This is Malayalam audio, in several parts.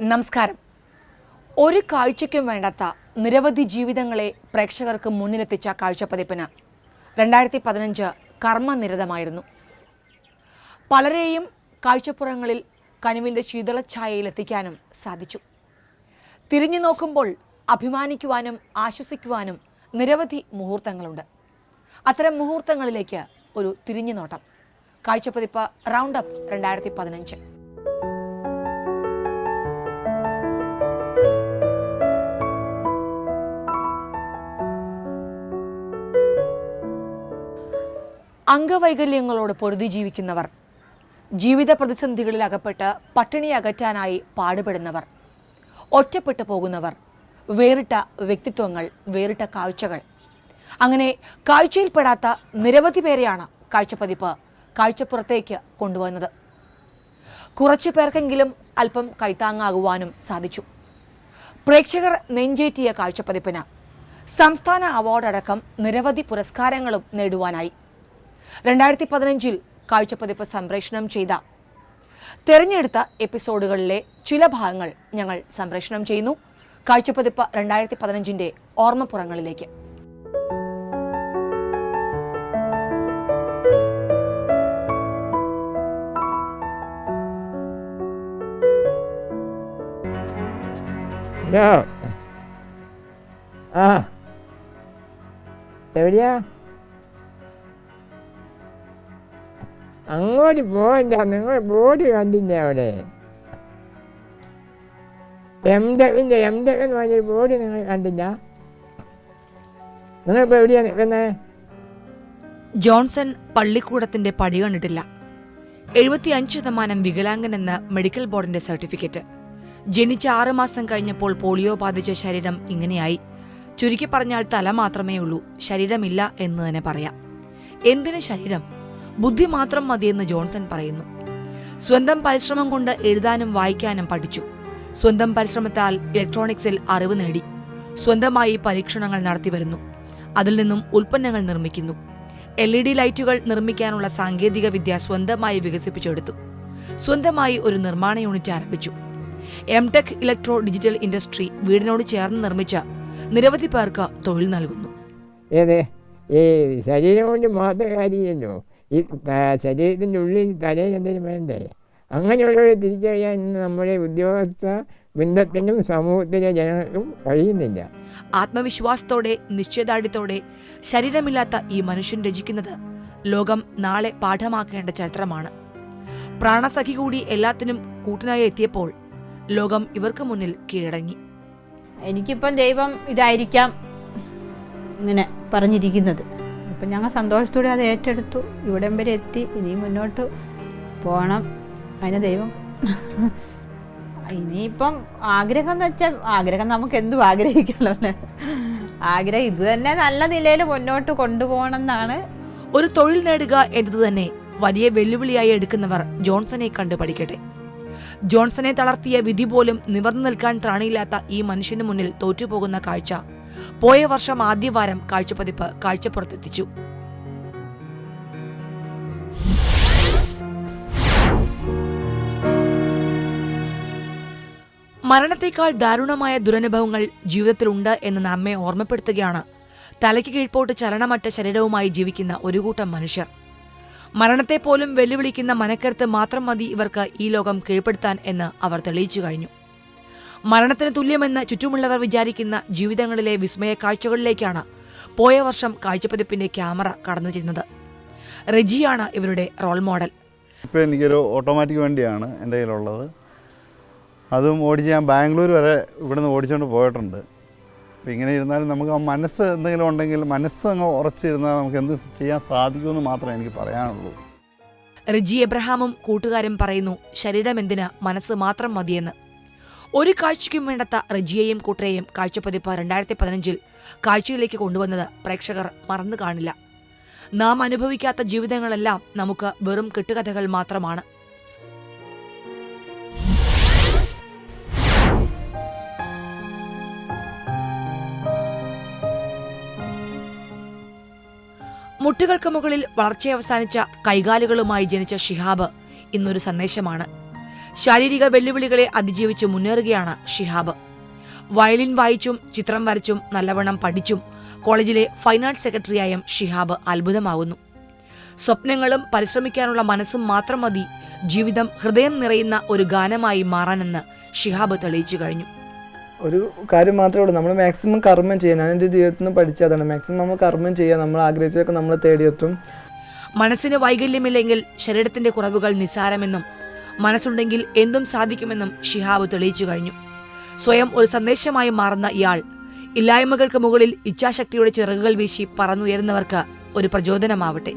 നമസ്കാരം. ഒരു കാഴ്ചയ്ക്കും വേണ്ടാത്ത നിരവധി ജീവിതങ്ങളെ പ്രേക്ഷകർക്ക് മുന്നിലെത്തിച്ച കാഴ്ചപ്പതിപ്പിന് 2015 കർമ്മനിരതമായിരുന്നു. പലരെയും കാഴ്ചപ്പുറങ്ങളിൽ കനിവിൻ്റെ ശീതളഛായയിലെത്തിക്കാനും സാധിച്ചു. തിരിഞ്ഞു നോക്കുമ്പോൾ അഭിമാനിക്കുവാനും ആശ്വസിക്കുവാനും നിരവധി മുഹൂർത്തങ്ങളുണ്ട്. അത്തരം മുഹൂർത്തങ്ങളിലേക്ക് ഒരു തിരിഞ്ഞുനോട്ടം. കാഴ്ചപ്പതിപ്പ് റൗണ്ട് അപ്പ് 2015. അംഗവൈകല്യങ്ങളോട് പൊരുതി ജീവിക്കുന്നവർ, ജീവിത പ്രതിസന്ധികളിൽ അകപ്പെട്ട് പട്ടിണി അകറ്റാനായി പാടുപെടുന്നവർ, ഒറ്റപ്പെട്ടു പോകുന്നവർ, വേറിട്ട വ്യക്തിത്വങ്ങൾ, വേറിട്ട കാഴ്ചകൾ, അങ്ങനെ കാഴ്ചയിൽപ്പെടാത്ത നിരവധി പേരെയാണ് കാഴ്ചപ്പതിപ്പ് കാഴ്ചപ്പുറത്തേക്ക് കൊണ്ടുവന്നത്. കുറച്ചു പേർക്കെങ്കിലും അല്പം കൈത്താങ്ങാകുവാനും സാധിച്ചു. പ്രേക്ഷകർ നെഞ്ചേറ്റിയ കാഴ്ചപ്പതിപ്പിന് സംസ്ഥാന അവാർഡടക്കം നിരവധി പുരസ്കാരങ്ങളും നേടുവാനായി. 2015 കാഴ്ചപ്പതിപ്പ് സംപ്രേഷണം ചെയ്ത തെരഞ്ഞെടുത്ത എപ്പിസോഡുകളിലെ ചില ഭാഗങ്ങൾ ഞങ്ങൾ സംപ്രേഷണം ചെയ്യുന്നു. കാഴ്ചപ്പതിപ്പ് 2015 ഓർമ്മപ്പുറങ്ങളിലേക്ക്. എവിടെയാ? അങ്ങോട്ട് പോകണ്ട, നിങ്ങൾ ബോർഡ് കണ്ടില്ല അവിടെ. എംടെക്കിൻ്റെ എന്ന് പറഞ്ഞൊരു ബോർഡ് നിങ്ങൾ കണ്ടില്ല? നിങ്ങളിപ്പോൾ എവിടെയാ നിൽക്കുന്നത്? ജോൺസൺ പള്ളിക്കൂടത്തിന്റെ പടി കണ്ടിട്ടില്ല. 75% വികലാംഗനെന്ന് മെഡിക്കൽ ബോർഡിന്റെ സർട്ടിഫിക്കറ്റ്. ജനിച്ച 6 മാസം കഴിഞ്ഞപ്പോൾ പോളിയോ ബാധിച്ച ശരീരം ഇങ്ങനെയായി. ചുരുക്കി പറഞ്ഞാൽ തല മാത്രമേ ഉള്ളൂ, ശരീരമില്ല എന്ന് തന്നെ പറയാം. എന്തിന് ശരീരം? ബുദ്ധി മാത്രം മതിയെന്ന് ജോൺസൺ പറയുന്നു. സ്വന്തം പരിശ്രമം കൊണ്ട് എഴുതാനും വായിക്കാനും പഠിച്ചു. സ്വന്തം പരിശ്രമത്താൽ ഇലക്ട്രോണിക്സിൽ അറിവ് നേടി. സ്വന്തമായി പരീക്ഷണങ്ങൾ നടത്തിവരുന്നു. അതിൽ നിന്നും ഉൽപ്പന്നങ്ങൾ നിർമ്മിക്കുന്നു. LED ലൈറ്റുകൾ നിർമ്മിക്കാനുള്ള സാങ്കേതിക വിദ്യ സ്വന്തമായി വികസിപ്പിച്ചെടുത്തു. സ്വന്തമായി ഒരു നിർമ്മാണ യൂണിറ്റ് ആരംഭിച്ചു. എംടെക് ഇലക്ട്രോ ഡിജിറ്റൽ ഇൻഡസ്ട്രി വീടിനോട് ചേർന്ന് നിർമ്മിച്ച നിരവധി പേർക്ക് തൊഴിൽ നൽകുന്നു. ശരീരം കൊണ്ട് മാത്രം കാര്യമില്ലല്ലോ, ഈ ശരീരത്തിൻ്റെ ഉള്ളിൽ തലയിൽ എന്തെങ്കിലും വേണ്ടേ? അങ്ങനെയുള്ളവരെ തിരിച്ചറിയാൻ ഇന്ന് നമ്മുടെ ഉദ്യോഗസ്ഥ ബന്ധത്തിനും സമൂഹത്തിലെ ജനങ്ങൾക്കും കഴിയുന്നില്ല. ആത്മവിശ്വാസത്തോടെ നിശ്ചയദാർഢ്യത്തോടെ ശരീരമില്ലാത്ത ഈ മനുഷ്യൻ രചിക്കുന്നത് ലോകം നാളെ പാഠമാക്കേണ്ട ചരിത്രമാണ്. പ്രാണസഖി കൂടി എല്ലാത്തിനും കൂട്ടിനായി എത്തിയപ്പോൾ ലോകം ഇവർക്ക് മുന്നിൽ കീഴടങ്ങി. എനിക്കിപ്പം ദൈവം ഇതായിരിക്കാം ഇങ്ങനെ പറഞ്ഞിരിക്കുന്നത്. അപ്പം ഞങ്ങൾ സന്തോഷത്തോടെ അത് ഏറ്റെടുത്തു. ഇവിടം വരെ എത്തി. ഇനി മുന്നോട്ട് പോകണം. അതിന് ദൈവം ഇനിയിപ്പം ആഗ്രഹം എന്ന് വെച്ചാൽ ആഗ്രഹം നമുക്ക് എന്തും ആഗ്രഹിക്കല്ലോ. ആഗ്രഹം ഇത് തന്നെ നല്ല നിലയിൽ മുന്നോട്ട് കൊണ്ടുപോകണം എന്നാണ്. ഒരു തൊഴിൽ നേടുക എന്നത് തന്നെ വലിയ വെല്ലുവിളിയായി എടുക്കുന്നവർ ജോൺസനെ കണ്ടു പഠിക്കട്ടെ. ജോൺസനെ തളർത്തിയ വിധി പോലും നിവർന്നു നിൽക്കാൻ ത്രാണിയില്ലാത്ത ഈ മനുഷ്യന് മുന്നിൽ തോറ്റുപോകുന്ന കാഴ്ച പോയ വർഷം ആദ്യവാരം കാഴ്ചപ്പതിപ്പ് കാഴ്ചപ്പുറത്തെത്തിച്ചു. മരണത്തേക്കാൾ ദാരുണമായ ദുരനുഭവങ്ങൾ ജീവിതത്തിലുണ്ട് എന്ന് നമ്മെ ഓർമ്മപ്പെടുത്തുകയാണ് തലയ്ക്ക് കീഴ്പോട്ട് ചലനമറ്റ ശരീരവുമായി ജീവിക്കുന്ന ഒരു കൂട്ടം മനുഷ്യർ. മരണത്തെ പോലും വെല്ലുവിളിക്കുന്ന മനക്കരുത്ത് മാത്രം മതി ഇവർക്ക് ഈ ലോകം കീഴ്പ്പെടുത്താൻ എന്ന് അവർ തെളിയിച്ചു കഴിഞ്ഞു. മരണത്തിന് തുല്യമെന്ന് ചുറ്റുമുള്ളവർ വിചാരിക്കുന്ന ജീവിതങ്ങളിലെ വിസ്മയ കാഴ്ചകളിലേക്കാണ് പോയ വർഷം കാഴ്ചപ്പതിപ്പിന്റെ ക്യാമറ കടന്നു ചെന്നത്. റെജിയാണ് ഇവരുടെ റോൾ മോഡൽ. ഇപ്പോൾ എനിക്കൊരു ഓട്ടോമാറ്റിക് വണ്ടിയാണ് എൻ്റെ കയ്യിലുള്ളത്. അതും ഓടിച്ച് ഞാൻ ബാംഗ്ലൂർ വരെ ഇവിടുന്ന് ഓടിച്ചുകൊണ്ട് പോയിട്ടുണ്ട്. അപ്പോൾ ഇങ്ങനെ ഇരുന്നാലും നമുക്ക് ആ മനസ്സ് എന്തെങ്കിലും ഉണ്ടെങ്കിൽ മനസ്സ് അങ്ങ് ഉറച്ചിരുന്നാൽ നമുക്ക് എന്ത് ചെയ്യാൻ സാധിക്കുമെന്ന് മാത്രമേ എനിക്ക് പറയാനുള്ളൂ. റെജി എബ്രഹാമും കൂട്ടുകാരും പറയുന്നു, ശരീരം എന്തിന്, മനസ്സ് മാത്രം മതിയെന്ന്. ഒരു കാഴ്ചയ്ക്കും വേണ്ടാത്ത റെജിയെയും കൂട്ടരെയും കാഴ്ചപ്പതിപ്പ് 2015 കാഴ്ചയിലേക്ക് കൊണ്ടുവന്നത് പ്രേക്ഷകർ മറന്നു കാണില്ല. നാം അനുഭവിക്കാത്ത ജീവിതങ്ങളെല്ലാം നമുക്ക് വെറും കെട്ടുകഥകൾ മാത്രമാണ്. മുട്ടുകൾക്ക് മുകളിൽ വളർച്ചയവസാനിച്ച കൈകാലുകളുമായി ജനിച്ച ഷിഹാബ് ഇന്നൊരു സന്ദേശമാണ്. ശാരീരിക വെല്ലുവിളികളെ അതിജീവിച്ച് മുന്നേറുകയാണ് ഷിഹാബ്. വയലിൻ വായിച്ചും ചിത്രം വരച്ചും നല്ലവണ്ണം പഠിച്ചും കോളേജിലെ ഫൈൻ ആർട്സ് സെക്രട്ടറിയായും ഷിഹാബ് അത്ഭുതമാകുന്നു. സ്വപ്നങ്ങളും പരിശ്രമിക്കാനുള്ള മനസ്സും മാത്രം മതി ജീവിതം ഹൃദയം നിറയുന്ന ഒരു ഗാനമായി മാറാനെന്ന് ഷിഹാബ് തെളിയിച്ചു കഴിഞ്ഞു. ഒരു കാര്യം മാത്രമേ ഉള്ളൂ, നമ്മൾ മാക്സിമം കർമ്മം ചെയ്യുക. ഞാൻ എൻ്റെ ജീവിതത്തിൽ നിന്ന് പഠിച്ചതാണ്, മാക്സിമം നമ്മൾ കർമ്മം ചെയ്യുക, നമ്മൾ ആഗ്രഹിച്ചതൊക്കെ നമ്മൾ തേടിയെത്തും. മനസ്സിന് വൈകല്യമില്ലെങ്കിൽ ശരീരത്തിന്റെ കുറവുകൾ നിസ്സാരമെന്നും മനസ്സുണ്ടെങ്കിൽ എന്തും സാധിക്കുമെന്നും ഷിഹാബ് തെളിയിച്ചു കഴിഞ്ഞു. സ്വയം ഒരു സന്ദേശമായി മാറുന്ന ഇയാൾ ഇല്ലായ്മകൾക്ക് മുകളിൽ ഇച്ഛാശക്തിയുടെ ചിറകുകൾ വീശി പറന്നുയരുന്നവർക്ക് ഒരു പ്രചോദനമാവട്ടെ.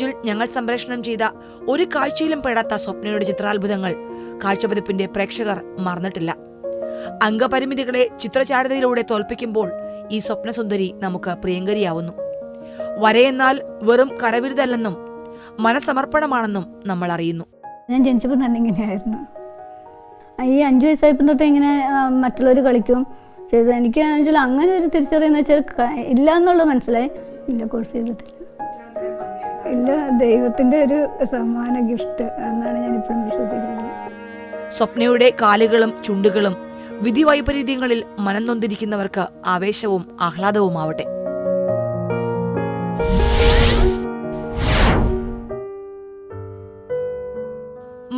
ൽ ഞങ്ങൾ സംപ്രേഷണം ചെയ്ത ഒരു കാഴ്ചയിലും പെടാത്ത സ്വപ്നയുടെ ചിത്രാത്ഭുതങ്ങൾ കാഴ്ചപതിപ്പിന്റെ പ്രേക്ഷകർ മറന്നിട്ടില്ല. അംഗപരിമിതികളെ ചിത്രചാരുതയിലൂടെ തോൽപ്പിക്കുമ്പോൾ ഈ സ്വപ്നസുന്ദരി നമുക്ക് പ്രിയങ്കരിയാവുന്നു. വരയെന്നാൽ വെറും കരവിരുതല്ലെന്നും മനസമർപ്പണമാണെന്നും നമ്മൾ അറിയുന്നു. ഞാൻ ജനിച്ചപ്പോൾ തന്നെ ഇങ്ങനെയായിരുന്നു. ഈ 5 വയസ്സായപ്പോൾ തൊട്ട് ഇങ്ങനെ മറ്റുള്ളവർ കളിക്കും ചെയ്തു. എനിക്ക് അങ്ങനെ ഒരു തിരിച്ചറിയുന്ന വെച്ചാൽ ഇല്ല എന്നുള്ളത് മനസ്സിലായി. ഇല്ല, കോഴ്സ് ചെയ്തിട്ടില്ല. ഇല്ല, ദൈവത്തിൻ്റെ ഒരു സമ്മാന ഗിഫ്റ്റ് എന്നാണ് ഞാൻ ഇപ്പോഴും വിശ്വസിക്കുന്നത്. സ്വപ്നയുടെ കാലുകളും ചുണ്ടുകളും വിധി വൈപരീത്യങ്ങളിൽ മനം നൊന്തിരിക്കുന്നവർക്ക് ആവേശവും ആഹ്ലാദവുമാവട്ടെ.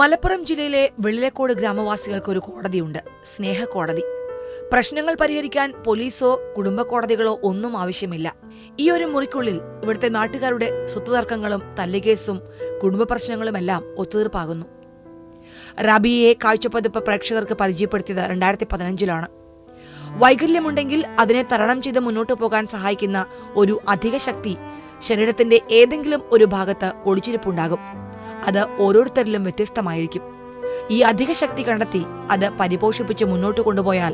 മലപ്പുറം ജില്ലയിലെ വെള്ളിലക്കോട് ഗ്രാമവാസികൾക്ക് ഒരു കോടതിയുണ്ട്, സ്നേഹക്കോടതി. പ്രശ്നങ്ങൾ പരിഹരിക്കാൻ പോലീസോ കുടുംബ കോടതികളോ ഒന്നും ആവശ്യമില്ല. ഈ ഒരു മുറിക്കുള്ളിൽ ഇവിടുത്തെ നാട്ടുകാരുടെ സ്വത്തുതർക്കങ്ങളും തല്ലുകേസും കുടുംബ പ്രശ്നങ്ങളുമെല്ലാം ഒത്തുതീർപ്പാകുന്നു. റാബിയയെ കാഴ്ചപ്പതിപ്പ് പ്രേക്ഷകർക്ക് പരിചയപ്പെടുത്തിയത് 2015 വൈകല്യമുണ്ടെങ്കിൽ അതിനെ തരണം ചെയ്ത് മുന്നോട്ടു പോകാൻ സഹായിക്കുന്ന ഒരു അധിക ശക്തി ശരീരത്തിന്റെ ഏതെങ്കിലും ഒരു ഭാഗത്ത് ഒളിച്ചിരിപ്പുണ്ടാകും. അത് ഓരോരുത്തരിലും വ്യത്യസ്തമായിരിക്കും. ഈ അധിക ശക്തി കണ്ടെത്തി അത് പരിപോഷിപ്പിച്ച് മുന്നോട്ട് കൊണ്ടുപോയാൽ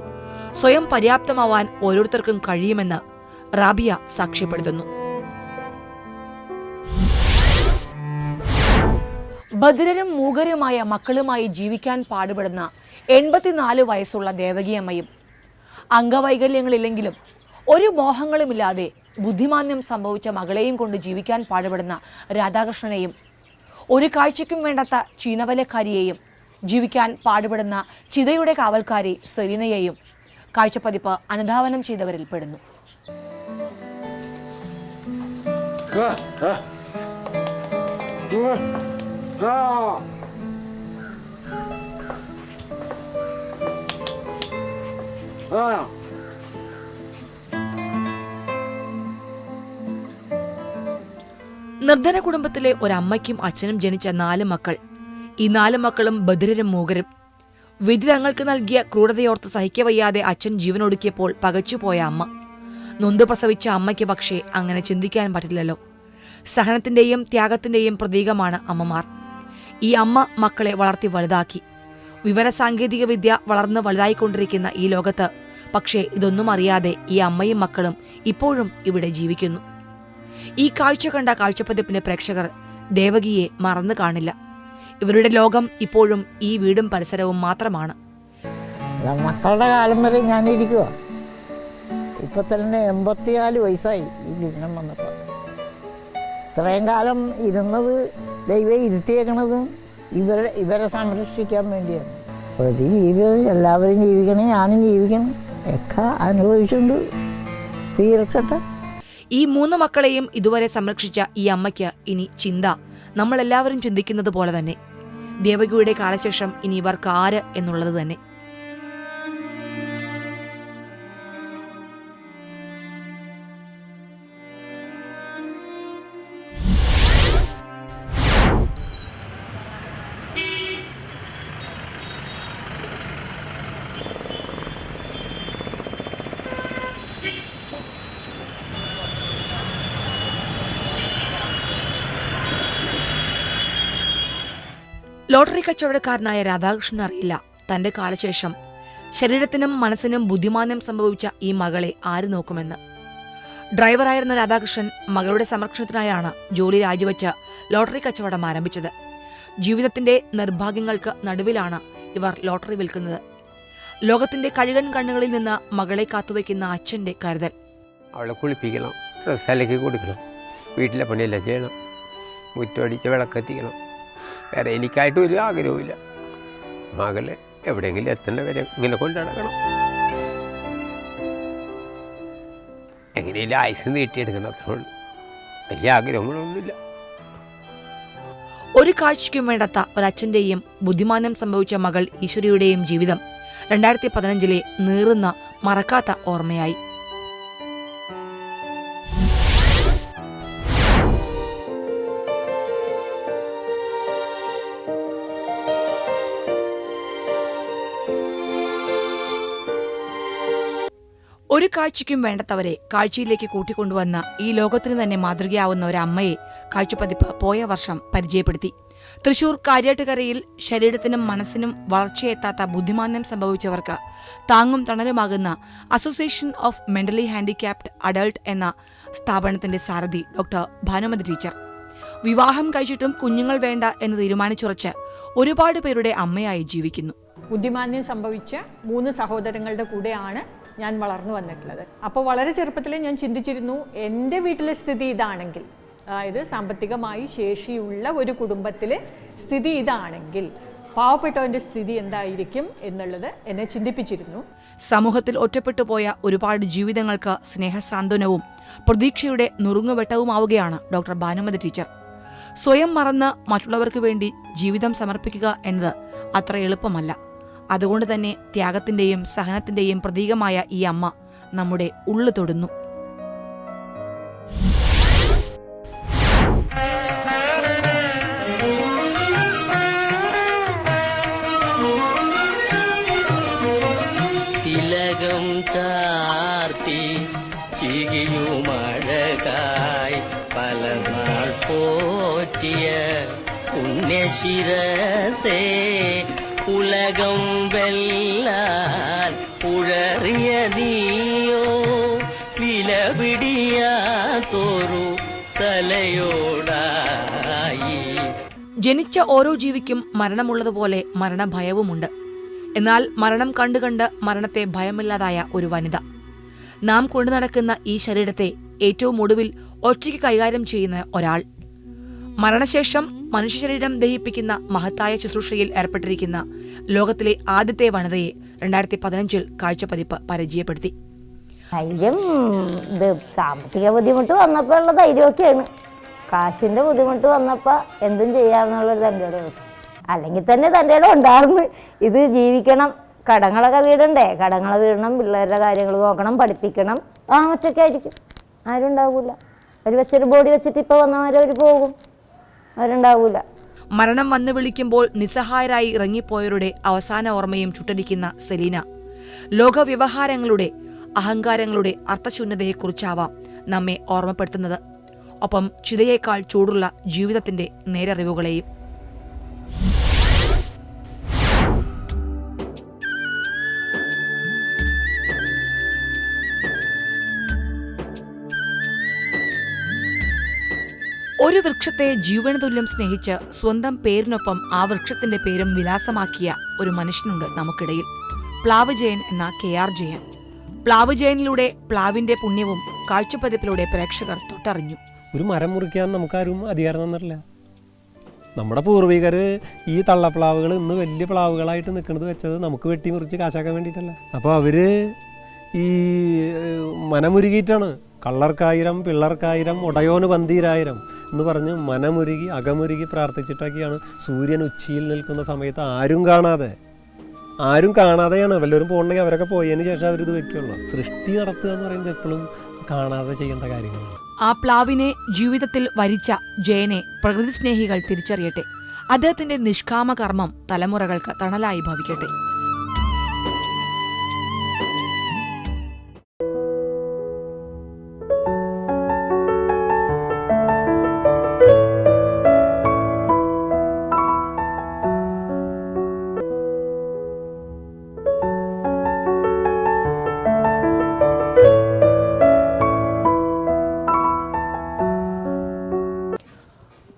സ്വയം പര്യാപ്തമാവാൻ ഓരോരുത്തർക്കും കഴിയുമെന്ന് റാബിയ സാക്ഷ്യപ്പെടുത്തുന്നു. ബധിരരും മൂകരുമായ മക്കളുമായി ജീവിക്കാൻ പാടുപെടുന്ന 84 വയസ്സുള്ള ദേവകിയമ്മയും അംഗവൈകല്യങ്ങളില്ലെങ്കിലും ഒരു മോഹങ്ങളുമില്ലാതെ ബുദ്ധിമാന്യം സംഭവിച്ച മകളെയും കൊണ്ട് ജീവിക്കാൻ പാടുപെടുന്ന രാധാകൃഷ്ണനെയും ഒരു കാഴ്ചയ്ക്കും വേണ്ടാത്ത ചീനവലക്കാരിയെയും ജീവിക്കാൻ പാടുപെടുന്ന ചിതയുടെ കാവൽക്കാരി സെലീനയെയും കാഴ്ചപ്പതിപ്പ് അനുധാവനം ചെയ്തവരിൽ പെടുന്നു. നിർധന കുടുംബത്തിലെ ഒരമ്മയ്ക്കും അച്ഛനും ജനിച്ച 4 മക്കൾ. ഈ 4 മക്കളും ബധിരരും മൂകരും. വിധി തങ്ങൾക്ക് നൽകിയ ക്രൂരതയോർത്ത് സഹിക്കവയ്യാതെ അച്ഛൻ ജീവനൊടുക്കിയപ്പോൾ പകച്ചുപോയ അമ്മ. നൊന്ത് പ്രസവിച്ച അമ്മയ്ക്ക് പക്ഷേ അങ്ങനെ ചിന്തിക്കാൻ പറ്റില്ലല്ലോ. സഹനത്തിന്റെയും ത്യാഗത്തിന്റെയും പ്രതീകമാണ് അമ്മമാർ. ഈ അമ്മ മക്കളെ വളർത്തി വലുതാക്കി. വിവരസാങ്കേതിക വിദ്യ വളർന്ന് വലുതായിക്കൊണ്ടിരിക്കുന്ന ഈ ലോകത്ത് പക്ഷേ ഇതൊന്നും അറിയാതെ ഈ അമ്മയും മക്കളും ഇപ്പോഴും ഇവിടെ ജീവിക്കുന്നു. ഈ കാഴ്ച കണ്ട കാഴ്ചപ്പതിപ്പിന്റെ പ്രേക്ഷകർ ദേവകിയെ മറന്നു കാണില്ല. ഇവരുടെ ലോകം ഇപ്പോഴും ഈ വീടും പരിസരവും മാത്രമാണ്. മക്കളുടെ കാലം വരെ ഞാനിരിക്കുക. ഇപ്പൊ തന്നെ 84 വയസ്സായി ഈ ജീവിതം വന്നപ്പോൾ. ഇത്രയും കാലം ഇരുന്നത് ദൈവം ഇരുത്തിയേക്കണതും ഇവരെ സംരക്ഷിക്കാൻ വേണ്ടിയാണ്. ഒരു ജീവിതം എല്ലാവരും ജീവിക്കണം, ഞാനും ജീവിക്കണം, ഒക്കെ അനുഭവിച്ചുകൊണ്ട് തീർക്കട്ടെ. ഈ 3 മക്കളെയും ഇതുവരെ സംരക്ഷിച്ച ഈ അമ്മയ്ക്ക് ഇനി ചിന്ത നമ്മളെല്ലാവരും ചിന്തിക്കുന്നത് പോലെ തന്നെ. ദേവകിയുടെ കാലശേഷം ഇനി ഇവർക്ക് ആര് എന്നുള്ളത് തന്നെ. ലോട്ടറി കച്ചവടക്കാരനായ രാധാകൃഷ്ണൻ അറിയില്ല തന്റെ കാലശേഷം ശരീരത്തിനും മനസ്സിനും ബുദ്ധിമാന്യം സംഭവിച്ച ഈ മകളെ ആര് നോക്കുമെന്ന്. ഡ്രൈവറായിരുന്ന രാധാകൃഷ്ണൻ മകളുടെ സംരക്ഷണത്തിനായാണ് ജോലി രാജിവെച്ച് ലോട്ടറി കച്ചവടം ആരംഭിച്ചത്. ജീവിതത്തിന്റെ നിർഭാഗ്യങ്ങൾക്ക് നടുവിലാണ് ഇവർ ലോട്ടറി വിൽക്കുന്നത്. ലോകത്തിന്റെ കഴുകൻ കണ്ണുകളിൽ നിന്ന് മകളെ കാത്തുവയ്ക്കുന്ന അച്ഛന്റെ കരുതൽ. അവളെ കുളിപ്പിക്കണം, ഡ്രസ്സ് അലക്കി കൊടുക്കണം, വീട്ടിലെ പണിയെല്ലാം ചെയ്യണം, മുറ്റമടിച്ച് വിളക്കെത്തിക്കണം. വേറെ എനിക്കായിട്ട് ഒരു ആഗ്രഹവുമില്ല. മകളെ എവിടെയെങ്കിലും എത്തേണ്ട വരെ ഇങ്ങനെ കൊണ്ടുനടക്കണം. എങ്ങനെയെങ്കിലും ആയുസ് നീട്ടിയെടുക്കണം, അത്രേ ഉള്ളൂ. വലിയ ആഗ്രഹങ്ങളൊന്നുമില്ല. ഒരു കാഴ്ചയ്ക്കും വേണ്ടാത്ത ഒരച്ഛന്റെയും ബുദ്ധിമാന്യം സംഭവിച്ച മകൾ ഈശ്വരിയുടെയും ജീവിതം 2015 നീറുന്ന മറക്കാത്ത ഓർമ്മയായി. ഒരു കാഴ്ചയ്ക്കും വേണ്ടത്തവരെ കാഴ്ചയിലേക്ക് കൂട്ടിക്കൊണ്ടുവന്ന ഈ ലോകത്തിന് തന്നെ മാതൃകയാവുന്ന ഒരമ്മയെ കാഴ്ചപ്പതിപ്പ് പോയ വർഷം പരിചയപ്പെടുത്തി. തൃശൂർ കാര്യാട്ടുകരയിൽ ശരീരത്തിനും മനസ്സിനും വളർച്ചയെത്താത്ത ബുദ്ധിമാന്യം സംഭവിച്ചവർക്ക് താങ്ങും തണലുമാകുന്ന association of mentally handicapped adult എന്ന സ്ഥാപനത്തിന്റെ സാരഥി ഡോക്ടർ ഭാനുമതി ടീച്ചർ. വിവാഹം കഴിച്ചിട്ടും കുഞ്ഞുങ്ങൾ വേണ്ട എന്ന് തീരുമാനിച്ചുറച്ച് ഒരുപാട് പേരുടെ അമ്മയായി ജീവിക്കുന്നു. ബുദ്ധിമാന്യം സംഭവിച്ച 3 സഹോദരങ്ങളുടെ കൂടെയാണ് ഞാൻ വളർന്നു വന്നിട്ടുള്ളത്. അപ്പോൾ വളരെ ചെറുപ്പത്തിലേ ഞാൻ ചിന്തിച്ചിരുന്നു, എൻ്റെ വീട്ടിലെ സ്ഥിതി ഇതാണെങ്കിൽ, അതായത് സാമ്പത്തികമായി ശേഷിയുള്ള ഒരു കുടുംബത്തിലെ സ്ഥിതി ഇതാണെങ്കിൽ പാവപ്പെട്ടവൻ്റെ സ്ഥിതി എന്തായിരിക്കും എന്നുള്ളത് എന്നെ ചിന്തിപ്പിച്ചിരുന്നു. സമൂഹത്തിൽ ഒറ്റപ്പെട്ടുപോയ ഒരുപാട് ജീവിതങ്ങൾക്ക് സ്നേഹസാന്ത്വനവും പ്രതീക്ഷയുടെ നുറുങ്ങുവെട്ടവുമാവുകയാണ് ഡോക്ടർ ഭാനുമതി ടീച്ചർ. സ്വയം മറന്ന് മറ്റുള്ളവർക്ക് വേണ്ടി ജീവിതം സമർപ്പിക്കുക എന്നത് അത്ര എളുപ്പമല്ല. അതുകൊണ്ട് തന്നെ ത്യാഗത്തിന്റെയും സഹനത്തിന്റെയും പ്രതീകമായ ഈ അമ്മ നമ്മുടെ ഉള്ളു തൊടുന്നു. തിലകം ചാർത്തി ചികിയുമഴകായി പലനാൾ പോറ്റിയ പുണ്യശിരസേ ഉലകം വെല്ലാൻ ഉഴറിയ നീയോ വിലപിടിയാത്തോരു തലയോടായി. ജനിച്ച ഓരോ ജീവിക്കും മരണമുള്ളതുപോലെ മരണഭയവുമുണ്ട്. എന്നാൽ മരണം കണ്ടുകണ്ട് മരണത്തെ ഭയമില്ലാതായ ഒരു വനിത. നാം കൊണ്ടു നടക്കുന്ന ഈ ശരീരത്തെ ഏറ്റവും ഒടുവിൽ ഒറ്റയ്ക്ക് കൈകാര്യം ചെയ്യുന്ന ഒരാൾ. മരണശേഷം മനുഷ്യ ശരീരം ദഹിപ്പിക്കുന്ന മഹത്തായ ശുശ്രൂഷയിൽ ഏർപ്പെട്ടിരിക്കുന്ന ലോകത്തിലെ ആദ്യത്തെ വനിതയെ 2015 കാഴ്ചപ്പതിപ്പ് പരിചയപ്പെടുത്തി. ധൈര്യം ഇത് സാമ്പത്തിക ബുദ്ധിമുട്ട് വന്നപ്പോൾ ഉള്ള ധൈര്യമൊക്കെയാണ്. കാശിൻ്റെ ബുദ്ധിമുട്ട് വന്നപ്പോൾ എന്തും ചെയ്യാമെന്നുള്ളൊരു തൻ്റെ ഇടം. അല്ലെങ്കിൽ തന്നെ തൻ്റെ ഇടം ഉണ്ടായിരുന്നു. ഇത് ജീവിക്കണം, കടങ്ങളൊക്കെ വീടണ്ടേ, കടങ്ങളെ വീടണം, പിള്ളേരുടെ കാര്യങ്ങൾ നോക്കണം, പഠിപ്പിക്കണം. ഒറ്റയ്ക്കായിരിക്കും, ആരും ഉണ്ടാവില്ല. ഒരു വെച്ചൊരു ബോഡി വെച്ചിട്ട് ഇപ്പോൾ വന്നവരെ അവർ പോകും, അവരുണ്ടാവൂല. മരണം വന്നു വിളിക്കുമ്പോൾ നിസ്സഹായരായി ഇറങ്ങിപ്പോയവരുടെ അവസാന ഓർമ്മയും ചുട്ടടിക്കുന്ന സെലീന ലോകവ്യവഹാരങ്ങളുടെ അഹങ്കാരങ്ങളുടെ അർത്ഥശൂന്യതയെക്കുറിച്ചാവാം നമ്മെ ഓർമ്മപ്പെടുത്തുന്നത്. ഒപ്പം ചിതയേക്കാൾ ചൂടുള്ള ജീവിതത്തിന്റെ നേരറിവുകളെയും. ഒരു വൃക്ഷത്തെ ജീവന തുല്യം സ്നേഹിച്ച് സ്വന്തം പേരിനൊപ്പം ആ വൃക്ഷത്തിന്റെ പേരും വിലാസമാക്കിയ ഒരു മനുഷ്യനുണ്ട് നമുക്കിടയിൽ. പ്ലാവ് ജയൻ എന്ന KR ജയൻ. പ്ലാവ് ജയനിലൂടെ പ്ലാവിന്റെ പുണ്യവും കാഴ്ചപ്പതിപ്പിലൂടെ പ്രേക്ഷകർ തൊട്ടറിഞ്ഞു. ഒരു മരം മുറിക്കാൻ നമുക്കാരും അധികാരം തന്നിട്ടില്ല. നമ്മുടെ പൂർവികർ ഈ തള്ളപ്ലാവുകൾ ഇന്ന് വലിയ പ്ലാവുകളായിട്ട് നിൽക്കുന്നത് വെച്ചത് നമുക്ക് വെട്ടി മുറിച്ച് കാശാക്കാൻ വേണ്ടിയിട്ടല്ല. അപ്പോൾ അവർ ഈ മനമുരുകിയിട്ടാണ് കള്ളർക്കായിരം പിള്ളർക്കായിരം ഉടയോന് പന്തീരായിരം എന്ന് പറഞ്ഞ് മനമുരുകി അകമുരുകി പ്രാർത്ഥിച്ചിട്ടൊക്കെയാണ് സൂര്യൻ ഉച്ചിയിൽ നിൽക്കുന്ന സമയത്ത് ആരും കാണാതെയാണ് വല്ലവരും പോകണമെങ്കിൽ അവരൊക്കെ പോയതിന് ശേഷം അവരിത് വെക്കുള്ളൂ. സൃഷ്ടി നടത്തുക എന്ന് പറയുന്നത് എപ്പോഴും കാണാതെ ചെയ്യേണ്ട കാര്യങ്ങളാണ്. ആ പ്ലാവിനെ ജീവിതത്തിൽ വരിച്ച ജയനെ പ്രകൃതി സ്നേഹികൾ തിരിച്ചറിയട്ടെ. അദ്ദേഹത്തിന്റെ നിഷ്കാമ കർമ്മം തലമുറകൾക്ക് തണലായി ഭവിക്കട്ടെ.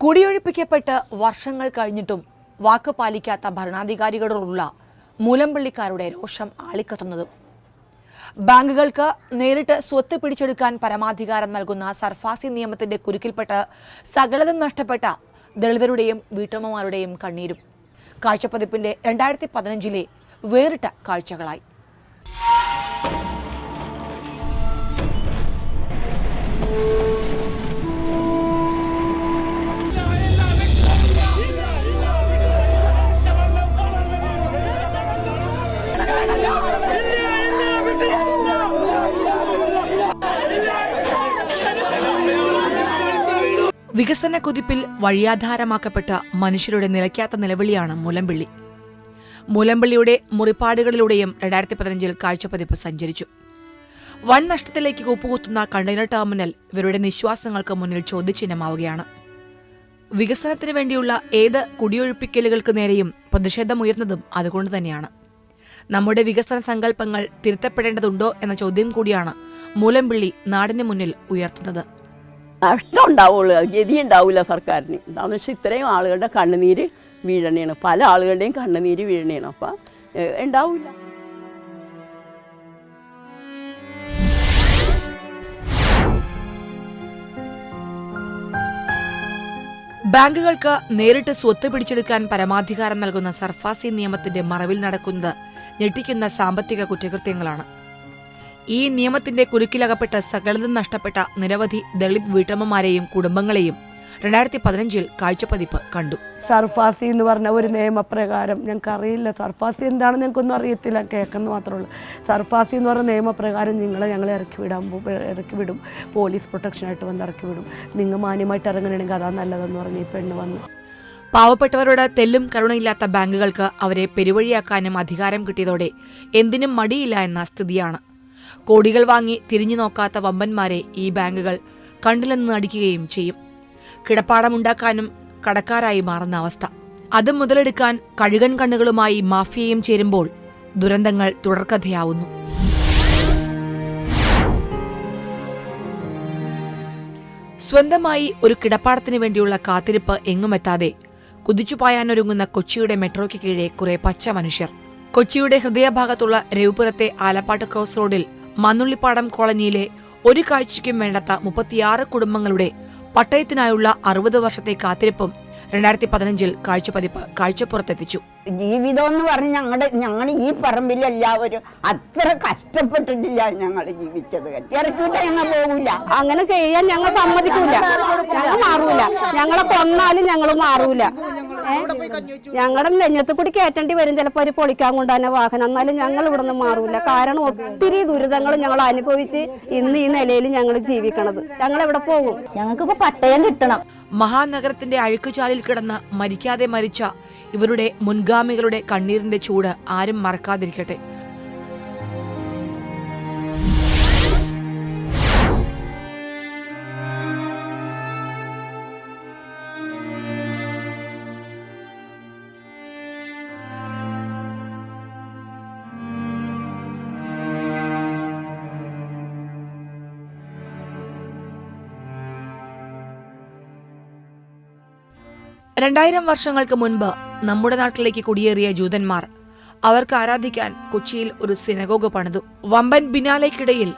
കുടിയൊഴിപ്പിക്കപ്പെട്ട് വർഷങ്ങൾ കഴിഞ്ഞിട്ടും വാക്ക് പാലിക്കാത്ത ഭരണാധികാരികളോടുള്ള മൂലംപള്ളിക്കാരുടെ രോഷം ആളിക്കത്തുന്നതും ബാങ്കുകൾക്ക് നേരിട്ട് സ്വത്ത് പിടിച്ചെടുക്കാൻ പരമാധികാരം നൽകുന്ന സർഫാസി നിയമത്തിന്റെ കുരുക്കിൽപ്പെട്ട് സകലതും നഷ്ടപ്പെട്ട ദളിതരുടെയും വീട്ടമ്മമാരുടെയും കണ്ണീരും കാഴ്ചപ്പതിപ്പിന്റെ 2015 വേറിട്ട കാഴ്ചകളായി. വികസന കുതിപ്പിൽ വഴിയാധാരമാക്കപ്പെട്ട മനുഷ്യരുടെ നിലയ്ക്കാത്ത നിലവിളിയാണ് മൂലംപള്ളി. മൂലംപള്ളിയുടെ മുറിപ്പാടുകളിലൂടെയും 2015 കാഴ്ചപ്പതിപ്പ് സഞ്ചരിച്ചു. വൻ നഷ്ടത്തിലേക്ക് കൂപ്പുകുത്തുന്ന കണ്ടെയ്നർ ടെർമിനൽ ഇവരുടെ നിശ്വാസങ്ങൾക്ക് മുന്നിൽ ചോദ്യചിഹ്നമാവുകയാണ്. വികസനത്തിനു വേണ്ടിയുള്ള ഏത് കുടിയൊഴിപ്പിക്കലുകൾക്ക് നേരെയും പ്രതിഷേധമുയർന്നതും അതുകൊണ്ട് തന്നെയാണ്. നമ്മുടെ വികസന സങ്കല്പങ്ങൾ തിരുത്തപ്പെടേണ്ടതുണ്ടോ എന്ന ചോദ്യം കൂടിയാണ് മൂലംപള്ളി നാടിന് മുന്നിൽ ഉയർത്തുന്നത്. നഷ്ടം ഉണ്ടാവുള്ളൂ, ഗതി ഉണ്ടാവില്ല സർക്കാരിന്. എന്താണെന്ന് വെച്ചാൽ ഇത്രയും ആളുകളുടെ കണ്ണുനീര് വീഴണേണ്, പല ആളുകളുടെയും കണ്ണുനീര് വീഴണേണ്. അപ്പം ഉണ്ടാവില്ല. ബാങ്കുകൾക്ക് നേരിട്ട് സ്വത്ത് പിടിച്ചെടുക്കാൻ പരമാധികാരം നൽകുന്ന സർഫാസി നിയമത്തിന്റെ മറവിൽ നടക്കുന്നത് ഞെട്ടിക്കുന്ന സാമ്പത്തിക കുറ്റകൃത്യങ്ങളാണ്. ഈ നിയമത്തിന്റെ കുരുക്കിലകപ്പെട്ട് സകലതും നഷ്ടപ്പെട്ട നിരവധി ദളിത് വീട്ടമ്മമാരെയും കുടുംബങ്ങളെയും 2015 കാഴ്ചപ്പതിപ്പ് കണ്ടു. സർഫാസി എന്ന് പറഞ്ഞ ഒരു നിയമപ്രകാരം ഞങ്ങൾക്ക് അറിയില്ല. സർഫാസി എന്താണെന്ന് ഞങ്ങൾക്കൊന്നും അറിയത്തില്ല, കേൾക്കുന്നു മാത്രമേ ഉള്ളൂ. സർഫാസി എന്ന് പറഞ്ഞ നിയമപ്രകാരം ഞങ്ങളെ ഇറക്കി വിടും, പോലീസ് പ്രൊട്ടക്ഷനായിട്ട് വന്ന് ഇറക്കി വിടും. നിങ്ങൾ മാന്യമായിട്ട് ഇറങ്ങണമെങ്കിൽ അതാ നല്ലതെന്ന് പറഞ്ഞ് ഈ പെണ്ണ് വന്നു. പാവപ്പെട്ടവരോട് തെല്ലും കരുണയില്ലാത്ത ബാങ്കുകൾക്ക് അവരെ പെരുവഴിയാക്കാനും അധികാരം കിട്ടിയതോടെ എന്തിനും മടിയില്ല എന്ന സ്ഥിതിയാണ്. കോടികൾ വാങ്ങി തിരിഞ്ഞു നോക്കാത്ത വമ്പന്മാരെ ഈ ബാങ്കുകൾ കണ്ടില്ലെന്ന് നടിക്കുകയും ചെയ്യും. കിടപ്പാടമുണ്ടാക്കാനും കടക്കാരായി മാറുന്ന അവസ്ഥ. അത് മുതലെടുക്കാൻ കഴുകൻ കണ്ണുകളുമായി മാഫിയയും ചേരുമ്പോൾ ദുരന്തങ്ങൾ തുടർക്കഥയാവുന്നു. സ്വന്തമായി ഒരു കിടപ്പാടത്തിന് വേണ്ടിയുള്ള കാത്തിരിപ്പ് എങ്ങുമെത്താതെ കുതിച്ചുപായാനൊരുങ്ങുന്ന കൊച്ചിയുടെ മെട്രോയ്ക്ക് കീഴെ കുറെ പച്ച മനുഷ്യർ. കൊച്ചിയുടെ ഹൃദയഭാഗത്തുള്ള രവിപുരത്തെ ആലപ്പാട്ട് ക്രോസ് റോഡിൽ മന്നുള്ളിപ്പാടം കോളനിയിലെ ഒരു കാഴ്ചയ്ക്കും വേണ്ടാത്ത 36 കുടുംബങ്ങളുടെ പട്ടയത്തിനായുള്ള 60 വർഷത്തെ കാത്തിരിപ്പും 2015 കാഴ്ചപ്പതിപ്പ് കാഴ്ചപ്പുറത്തെത്തിച്ചു. ജീവിതം എന്ന് പറഞ്ഞ് ഞങ്ങൾ ഈ പറമ്പിൽ എല്ലാവരും അത്ര കഷ്ടപ്പെട്ടിട്ടില്ല ഞങ്ങൾ ജീവിച്ചത്. ഇറക്കിയിട്ട് ഞങ്ങൾ പോകൂല. അങ്ങനെ ചെയ്യാൻ ഞങ്ങൾ സമ്മതിക്കൂല, ഞങ്ങൾ മാറൂല. ഞങ്ങളെ കൊന്നാലും ഞങ്ങൾ മാറൂല. ഞങ്ങളുടെ നെഞ്ഞത്ത് കൂടി കയറ്റേണ്ടി വരും ചിലപ്പോൾ ഒരു പൊളിക്കാൻ കൊണ്ടുതന്നെ വാഹനം, എന്നാലും ഞങ്ങൾ ഇവിടെ നിന്ന് മാറൂല. കാരണം ഒത്തിരി ദുരിതങ്ങൾ ഞങ്ങൾ അനുഭവിച്ച് ഇന്ന് ഈ നിലയിൽ ഞങ്ങൾ ജീവിക്കണത്. ഞങ്ങൾ എവിടെ പോകും? ഞങ്ങൾക്കിപ്പോ പട്ടയം കിട്ടണം. മഹാനഗരത്തിന്റെ അഴുക്കുചാലിൽ കിടന്ന് മരിക്കാതെ മരിച്ച ഇവരുടെ മുൻഗാമികളുടെ കണ്ണീരിന്റെ ചൂട് ആരും മറക്കാതിരിക്കട്ടെ. രണ്ടായിരം വർഷങ്ങൾക്ക് മുൻപ് നമ്മുടെ നാട്ടിലേക്ക് കുടിയേറിയ ജൂതന്മാർ അവർക്ക് ആരാധിക്കാൻ കൊച്ചിയിൽ ഒരു സിനഗോഗ് പണിതു. വമ്പൻ ബിനാലയ്ക്കിടയിൽ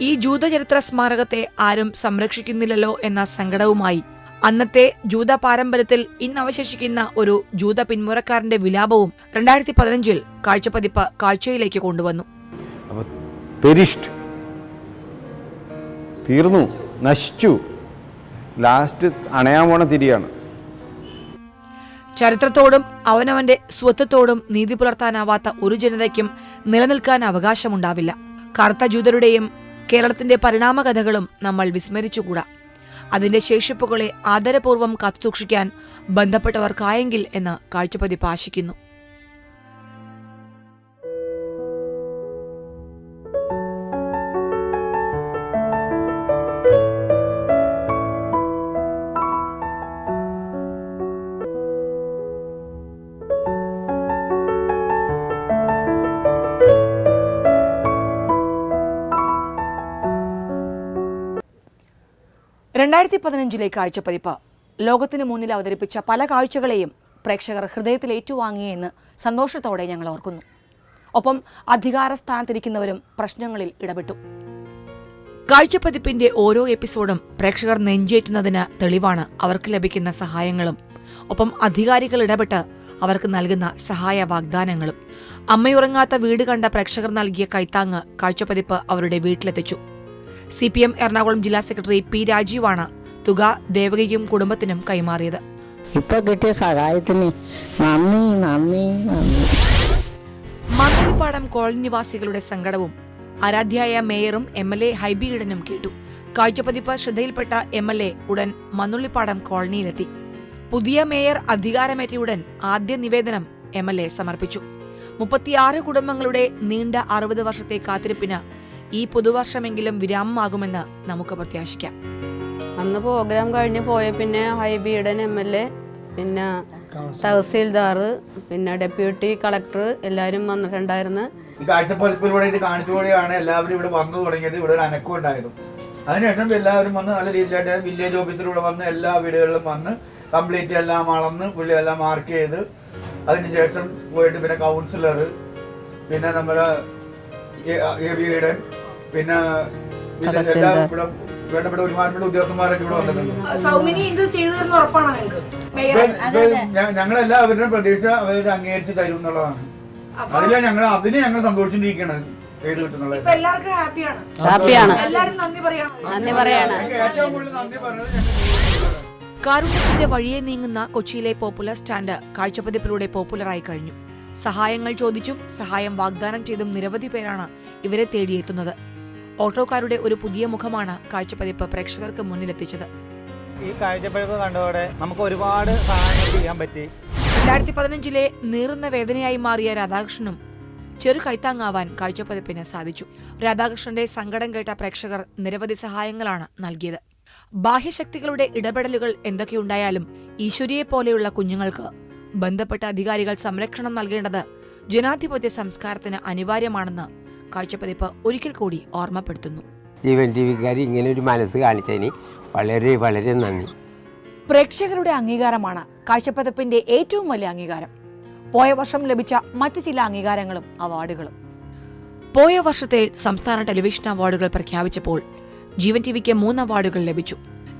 ഈ ജൂതചരിത്ര സ്മാരകത്തെ ആരും സംരക്ഷിക്കുന്നില്ലല്ലോ എന്ന സങ്കടവുമായി അന്നത്തെ ജൂത പാരമ്പര്യത്തിൽ ഇന്ന് അവശേഷിക്കുന്ന ഒരു ജൂത പിന്മുറക്കാരന്റെ വിലാപവും 2015 കാഴ്ചപ്പതിപ്പ് കാഴ്ചയിലേക്ക് കൊണ്ടുവന്നു. തീർന്നു, നശിച്ചു, ലാസ്റ്റ് അണയാൻ പോണ തിരിയാണ്. ചരിത്രത്തോടും അവനവന്റെ സ്വത്വത്തോടും നീതി പുലർത്താനാവാത്ത ഒരു ജനതയ്ക്കും നിലനിൽക്കാൻ അവകാശമുണ്ടാവില്ല. കറുത്ത ജൂതരുടെയും കേരളത്തിന്റെ പരിണാമകഥകളും നമ്മൾ വിസ്മരിച്ചുകൂടാ. അതിന്റെ ശേഷിപ്പുകളെ ആദരപൂർവ്വം കാത്തുസൂക്ഷിക്കാൻ ബന്ധപ്പെട്ടവർക്കായെങ്കിൽ എന്ന് കാഴ്ചപ്പതിപ്പ് ആശിക്കുന്നു. രണ്ടായിരത്തി 2015 കാഴ്ചപ്പതിപ്പ് ലോകത്തിന് മുന്നിൽ അവതരിപ്പിച്ച പല കാഴ്ചകളെയും പ്രേക്ഷകർ ഹൃദയത്തിൽ ഏറ്റുവാങ്ങിയെന്ന് സന്തോഷത്തോടെ ഞങ്ങൾ ഓർക്കുന്നു. ഒപ്പം അധികാര സ്ഥാനത്തിരിക്കുന്നവരും പ്രശ്നങ്ങളിൽ ഇടപെട്ടു. കാഴ്ചപ്പതിപ്പിന്റെ ഓരോ എപ്പിസോഡും പ്രേക്ഷകർ നെഞ്ചേറ്റുന്നതിന് തെളിവാണ് അവർക്ക് ലഭിക്കുന്ന സഹായങ്ങളും ഒപ്പം അധികാരികൾ ഇടപെട്ട് അവർക്ക് നൽകുന്ന സഹായ വാഗ്ദാനങ്ങളും. അമ്മയുറങ്ങാത്ത വീട് കണ്ട പ്രേക്ഷകർ നൽകിയ കൈത്താങ്ങ് കാഴ്ചപ്പതിപ്പ് അവരുടെ വീട്ടിലെത്തിച്ചു. CPM എറണാകുളം ജില്ലാ സെക്രട്ടറി P. രാജീവാണ് തുക ദേവകിക്കും കുടുംബത്തിനും കൈമാറിയത്. ഇപ്പൊ കിട്ടിയ സഹായത്തിന് നന്ദി നന്ദി നന്ദി. മണ്ണുള്ളിപ്പാടം കോളനി നിവാസികളുടെ സങ്കടവും ആരാധ്യായ മേയറും MLA ഹൈബി ഈഡനും കേട്ടു. കാഴ്ചപ്പതിപ്പ് ശ്രദ്ധയിൽപ്പെട്ട MLA ഉടൻ മണ്ണുള്ളിപ്പാടം കോളനിയിലെത്തി. പുതിയ മേയർ അധികാരമേറ്റയുടൻ ആദ്യ നിവേദനം MLA സമർപ്പിച്ചു. 36 കുടുംബങ്ങളുടെ നീണ്ട 60 വർഷത്തെ കാത്തിരിപ്പിന് ഈ പുതുവർഷമെങ്കിലും വിരാമമാകുമെന്ന് നമുക്ക് പ്രത്യാശിക്കാം. അന്ന് പ്രോഗ്രാം കഴിഞ്ഞ് പോയ പിന്നെ ഹൈബി ഈഡൻ MLA, പിന്നെ തഹസീൽദാർ, പിന്നെ ഡെപ്യൂട്ടി കളക്ടർ എല്ലാവരും വന്നിട്ടുണ്ടായിരുന്നു. ഈ കാഴ്ചപ്പതിപ്പിലൂടെ ഇത് കാണിച്ചുകൂടിയാണ് എല്ലാവരും ഇവിടെ വന്നു തുടങ്ങിയത്. ഇവിടെ ഒരു അനക്കം ഉണ്ടായിരുന്നു. അതിനുശേഷം എല്ലാവരും വന്ന് നല്ല രീതിയിലായിട്ട് വില്ലേജ് ഓഫീസറിലൂടെ വന്ന് എല്ലാ വീടുകളിലും വന്ന് കംപ്ലീറ്റ് എല്ലാം അളന്ന് പുള്ളി എല്ലാം മാർക്ക് ചെയ്ത് അതിനുശേഷം പോയിട്ട് പിന്നെ കൗൺസിലർ, പിന്നെ നമ്മുടെ ഈഡൻ, പിന്നെ എല്ലാ ഇവിടെ വേണ്ടപ്പെട്ട ഒരുമാനപ്പെട്ട ഉദ്യോഗസ്ഥന്മാരൊക്കെ ഇവിടെ വന്നിട്ടുണ്ട്. ഞങ്ങളെല്ലാവരുടെയും പ്രതീക്ഷ അവരത് അംഗീകരിച്ച് തരും എന്നുള്ളതാണ്. അതില്ല ഞങ്ങൾ സന്തോഷിച്ചിരിക്കുന്നത് ചെയ്തു കിട്ടുന്നുള്ളത്. ഏറ്റവും കൂടുതൽ നന്ദി പറയുന്നത് കാരുണ്യത്തിന്റെ വഴിയെ നീങ്ങുന്ന കൊച്ചിയിലെ പോപ്പുലർ സ്റ്റാൻഡ് കാഴ്ചപ്പതിപ്പിലൂടെ പോപ്പുലറായി കഴിഞ്ഞു. സഹായങ്ങൾ ചോദിച്ചും സഹായം വാഗ്ദാനം ചെയ്തും നിരവധി പേരാണ് ഇവരെ തേടിയെത്തുന്നത്. ഓട്ടോക്കാരുടെ ഒരു പുതിയ മുഖമാണ് കാഴ്ചപ്പതിപ്പ് പ്രേക്ഷകർക്ക് മുന്നിലെത്തിച്ചത്. ഈ കാഴ്ചപ്പതിപ്പ് കണ്ടതോടെ നമുക്ക് ഒരുപാട് സഹായങ്ങൾ ചെയ്യാൻ പറ്റി. 2015 നീറുന്ന വേദനയായി മാറിയ രാധാകൃഷ്ണനും ചെറു കൈത്താങ്ങാവാൻ കാഴ്ചപ്പതിപ്പിന് സാധിച്ചു. രാധാകൃഷ്ണന്റെ സങ്കടം കേട്ട പ്രേക്ഷകർ നിരവധി സഹായങ്ങളാണ് നൽകിയത്. ബാഹ്യശക്തികളുടെ ഇടപെടലുകൾ എന്തൊക്കെയുണ്ടായാലും ഈശ്വരിയെപ്പോലെയുള്ള കുഞ്ഞുങ്ങൾക്ക് ബന്ധപ്പെട്ട അധികാരികൾ സംരക്ഷണം നൽകേണ്ടത് ജനാധിപത്യ സംസ്കാരത്തിന് അനിവാര്യമാണെന്ന് കാഴ്ചപ്പതിപ്പ് ഒരിക്കൽ കൂടി ഓർമ്മപ്പെടുത്തുന്നു. ജീവൻ ടിവിക്കാർ ഇങ്ങനെ ഒരു മനസ്സ് കാണിച്ചതിന് വളരെ വളരെ നന്ദി. പ്രേക്ഷകരുടെ അംഗീകാരമാണ് കാഴ്ചപ്പതിപ്പിന്റെ ഏറ്റവും വലിയ അംഗീകാരം. പോയ വർഷം ലഭിച്ച മറ്റു ചില അംഗീകാരങ്ങളും അവാർഡുകളും. പോയ വർഷത്തെ സംസ്ഥാന ടെലിവിഷൻ അവാർഡുകൾ പ്രഖ്യാപിച്ചപ്പോൾ ജീവൻ ടിവിക്ക് 3 അവാർഡുകൾ ലഭിച്ചു.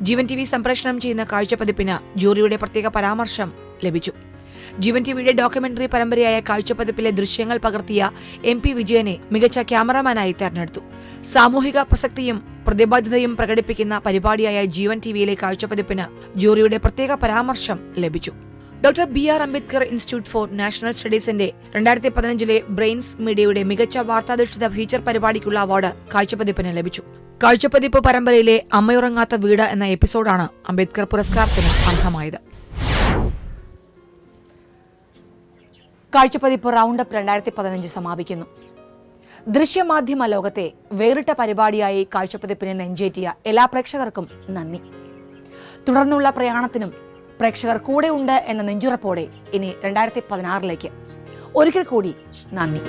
ജീവൻ ടിവി സംപ്രേഷണം ചെയ്യുന്ന കാഴ്ചപ്പതിപ്പിന് ജൂറിയുടെ പ്രത്യേക പരാമർശം ലഭിച്ചു. ജീവൻ ടിവിയുടെ ഡോക്യുമെന്ററി പരമ്പരയായ കാഴ്ചപ്പതിപ്പിലെ ദൃശ്യങ്ങൾ പകർത്തിയ MP വിജയനെ മികച്ച ക്യാമറാമാനായി തെരഞ്ഞെടുത്തു. സാമൂഹിക പ്രസക്തിയും പ്രതിബദ്ധതയും പ്രകടിപ്പിക്കുന്ന പരിപാടിയായ ജീവൻ ടിവിയിലെ കാഴ്ചപ്പതിപ്പിന് ജൂറിയുടെ പ്രത്യേക പരാമർശം ലഭിച്ചു. Doctor BR Ambedkar institute for national സ്റ്റഡീസിന്റെ 2015 ബ്രെയിൻസ് മീഡിയയുടെ മികച്ച വാർത്താധിഷ്ഠിത ഫീച്ചർ പരിപാടിക്കുള്ള അവാർഡ് കാഴ്ചപ്പതിപ്പിന് ലഭിച്ചു. കാഴ്ചപ്പതിപ്പ് പരമ്പരയിലെ അമ്മയുറങ്ങാത്ത വീട് എന്ന എപ്പിസോഡാണ് അംബേദ്കർ പുരസ്കാരത്തിന് അർഹമായത്. കാഴ്ചപ്പതിപ്പ് റൗണ്ടപ്പ് 2015 സമാപിക്കുന്നു. ദൃശ്യമാധ്യമ ലോകത്തെ വേറിട്ട പരിപാടിയായി കാഴ്ചപ്പതിപ്പിനെ നെഞ്ചേറ്റിയ എല്ലാ പ്രേക്ഷകർക്കും നന്ദി. തുടർന്നുള്ള പ്രയാണത്തിനും പ്രേക്ഷകർ കൂടെയുണ്ട് എന്ന നെഞ്ചുറപ്പോടെ ഇനി 2016 ഒരിക്കൽ കൂടി നന്ദി.